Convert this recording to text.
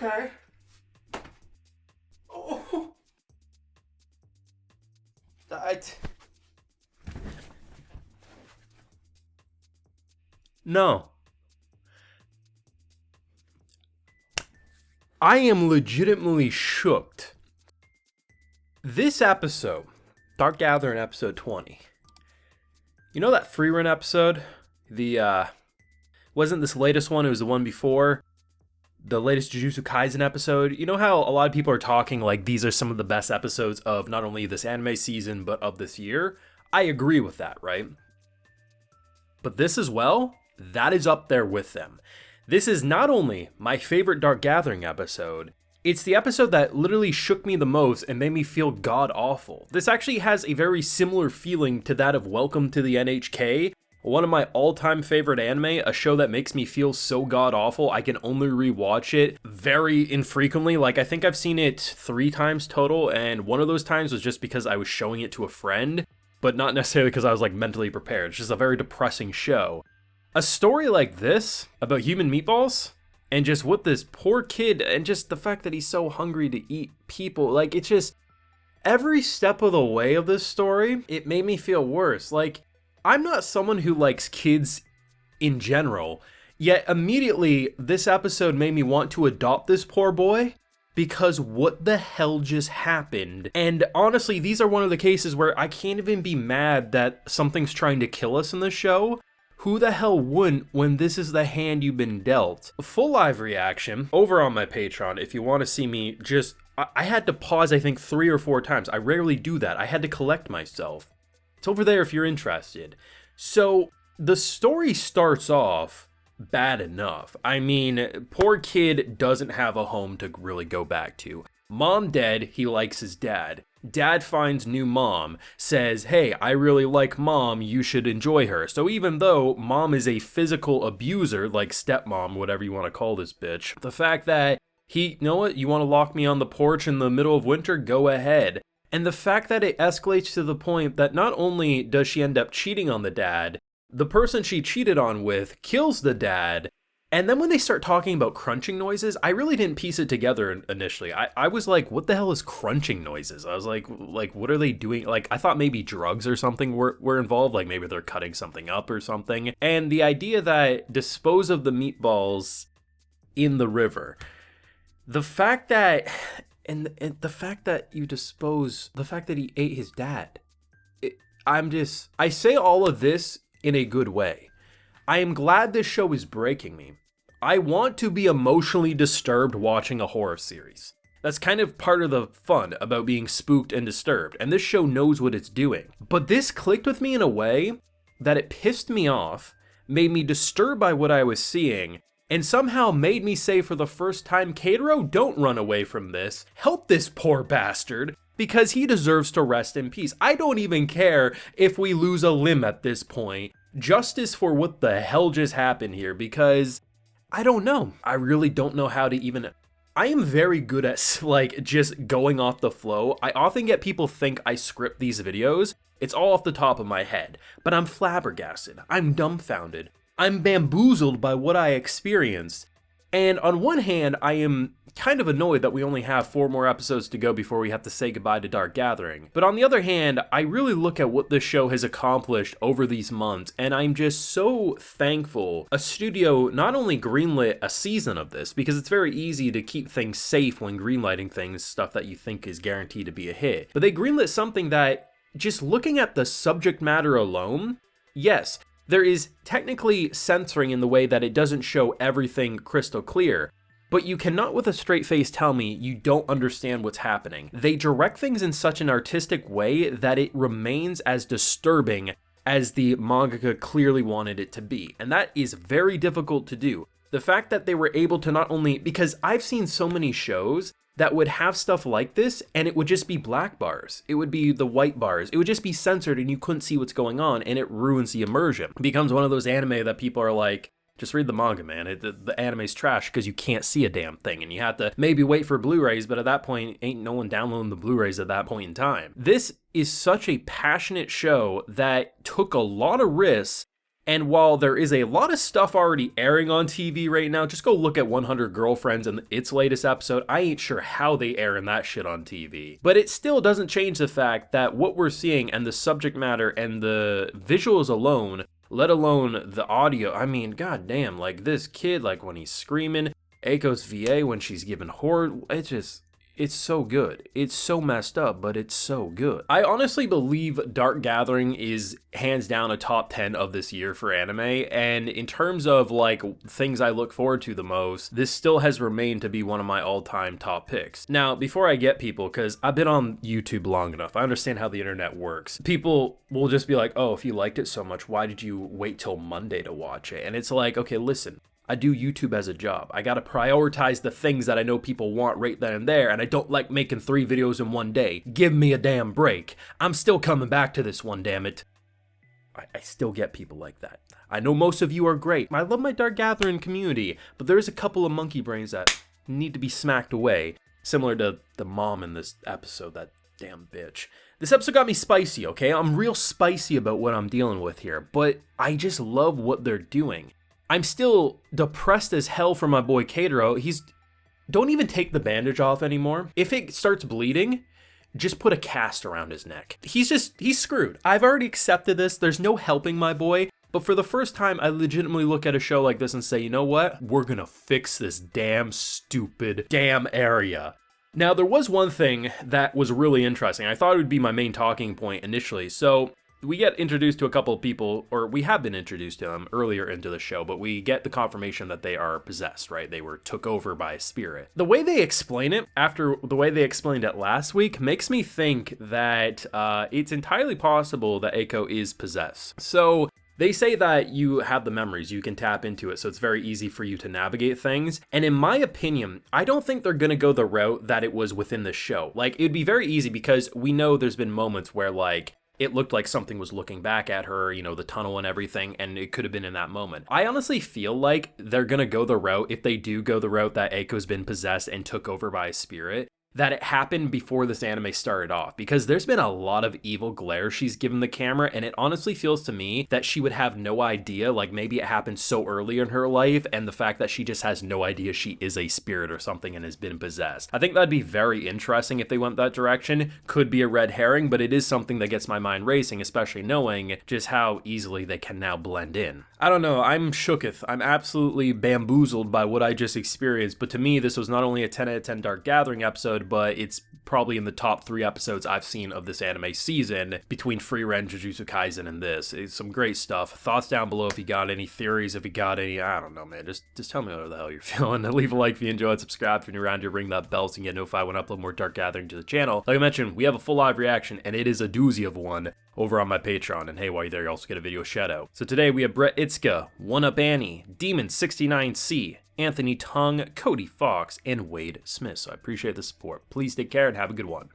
Okay. Oh. No. I am legitimately shooked. This episode, Dark Gathering episode 20. You know that free run episode? Wasn't this latest one, it was the one before. The latest Jujutsu Kaisen episode. You know how a lot of people are talking like these are some of the best episodes of not only this anime season, but of this year? I agree with that, right? But this as well, that is up there with them. This is not only my favorite Dark Gathering episode, it's the episode that literally shook me the most and made me feel god-awful. This actually has a very similar feeling to that of Welcome to the NHK, one of my all-time favorite anime, a show that makes me feel so god-awful I can only rewatch it very infrequently. Like, I think I've seen it 3 times total, and one of those times was just because I was showing it to a friend, but not necessarily because I was like mentally prepared. It's just a very depressing show. A story like this, about human meatballs, and just what this poor kid, and just the fact that he's so hungry to eat people, like, it's just, every step of the way of this story, it made me feel worse. Like, I'm not someone who likes kids in general, yet immediately this episode made me want to adopt this poor boy, because what the hell just happened? And honestly, these are one of the cases where I can't even be mad that something's trying to kill us in the show. Who the hell wouldn't when this is the hand you've been dealt? A full live reaction over on my Patreon if you want to see me just... I had to pause I think 3 or 4 times. I rarely do that. I had to collect myself. It's over there if you're interested. So the story starts off bad enough. I mean, poor kid doesn't have a home to really go back to. Mom dead, he likes his dad. Dad finds new mom, says, hey, I really like mom, you should enjoy her. So even though mom is a physical abuser, like stepmom, whatever you want to call this bitch, the fact that you know what, you want to lock me on the porch in the middle of winter, go ahead. And the fact that it escalates to the point that not only does she end up cheating on the dad, the person she cheated on with kills the dad. And then when they start talking about crunching noises, I really didn't piece it together initially. I was like, what the hell is crunching noises? I was like, what are they doing? Like, I thought maybe drugs or something were involved. Like maybe they're cutting something up or something. And the idea that dispose of the meatballs in the river. The fact that, and the fact that you dispose, the fact that he ate his dad. I say all of this in a good way. I am glad this show is breaking me. I want to be emotionally disturbed watching a horror series. That's kind of part of the fun about being spooked and disturbed, and this show knows what it's doing. But this clicked with me in a way that it pissed me off, made me disturbed by what I was seeing, and somehow made me say for the first time, Keitaro, don't run away from this. Help this poor bastard, because he deserves to rest in peace. I don't even care if we lose a limb at this point. Justice for what the hell just happened here, because I don't know. I really don't know how to even... I am very good at like just going off the flow. I often get people think I script these videos. It's all off the top of my head, but I'm flabbergasted. I'm dumbfounded. I'm bamboozled by what I experienced. And on one hand, I am kind of annoyed that we only have 4 more episodes to go before we have to say goodbye to Dark Gathering. But on the other hand, I really look at what this show has accomplished over these months, and I'm just so thankful a studio not only greenlit a season of this, because it's very easy to keep things safe when greenlighting things, stuff that you think is guaranteed to be a hit, but they greenlit something that, just looking at the subject matter alone, yes, there is technically censoring in the way that it doesn't show everything crystal clear, but you cannot with a straight face tell me you don't understand what's happening. They direct things in such an artistic way that it remains as disturbing as the mangaka clearly wanted it to be, and that is very difficult to do. The fact that they were able to not only, because I've seen so many shows that would have stuff like this, and it would just be black bars. It would be the white bars. It would just be censored and you couldn't see what's going on, and it ruins the immersion. It becomes one of those anime that people are like, just read the manga, man. The anime's trash because you can't see a damn thing, and you have to maybe wait for Blu-rays, but at that point, ain't no one downloading the Blu-rays at that point in time. This is such a passionate show that took a lot of risks And while there is a lot of stuff already airing on TV right now, just go look at 100 Girlfriends and its latest episode. I ain't sure how they airing that shit on TV. But it still doesn't change the fact that what we're seeing and the subject matter and the visuals alone, let alone the audio, I mean, goddamn, like this kid, like when he's screaming, Aiko's VA when she's giving horror, it's so good. It's so messed up, but it's so good. I honestly believe Dark Gathering is hands down a top 10 of this year for anime, and in terms of like things I look forward to the most, this still has remained to be one of my all-time top picks. Now, before I get people, because I've been on YouTube long enough, I understand how the internet works. People will just be like, oh, if you liked it so much, why did you wait till Monday to watch it? And it's like, okay, listen. I do YouTube as a job. I gotta prioritize the things that I know people want right then and there, and I don't like making 3 videos in one day. Give me a damn break. I'm still coming back to this one, damn it. I still get people like that. I know most of you are great. I love my Dark Gathering community, but there's a couple of monkey brains that need to be smacked away, similar to the mom in this episode, that damn bitch. This episode got me spicy, okay? I'm real spicy about what I'm dealing with here, but I just love what they're doing. I'm still depressed as hell for my boy Keitaro. Don't even take the bandage off anymore. If it starts bleeding, just put a cast around his neck. He's screwed. I've already accepted this. There's no helping my boy. But for the first time, I legitimately look at a show like this and say, you know what? We're gonna fix this damn stupid damn area. Now, there was one thing that was really interesting. I thought it would be my main talking point initially. So we get introduced to a couple of people, or we have been introduced to them earlier into the show, but we get the confirmation that they are possessed, right? They were took over by a spirit. The way they explain it, after the way they explained it last week, makes me think that it's entirely possible that Eiko is possessed. So they say that you have the memories, you can tap into it, so it's very easy for you to navigate things. And in my opinion, I don't think they're gonna go the route that it was within the show. Like, it'd be very easy because we know there's been moments where, like, it looked like something was looking back at her, you know, the tunnel and everything, and it could have been in that moment. I honestly feel like they're gonna go the route, if they do go the route that Eiko's been possessed and took over by a spirit, that it happened before this anime started off, because there's been a lot of evil glare she's given the camera, and it honestly feels to me that she would have no idea, like maybe it happened so early in her life, and the fact that she just has no idea she is a spirit or something and has been possessed. I think that'd be very interesting if they went that direction. Could be a red herring, but it is something that gets my mind racing, especially knowing just how easily they can now blend in. I don't know, I'm shooketh. I'm absolutely bamboozled by what I just experienced, but to me, this was not only a 10 out of 10 Dark Gathering episode, but it's probably in the top 3 episodes I've seen of this anime season, between Frieren, Jujutsu Kaisen, and this. It's some great stuff. Thoughts down below if you got any theories, if you got any, I don't know, man, just tell me what the hell you're feeling. And leave a like if you enjoyed, subscribe if you're around here, ring that bell so you get notified when I upload more Dark Gathering to the channel. Like I mentioned, we have a full live reaction, and it is a doozy of one over on my Patreon, and hey, while you're there, you also get a video shout out. So today we have Brett Itzka, One Up Annie, Demon69C, Anthony Tung, Cody Fox, and Wade Smith. So I appreciate the support. Please take care and have a good one.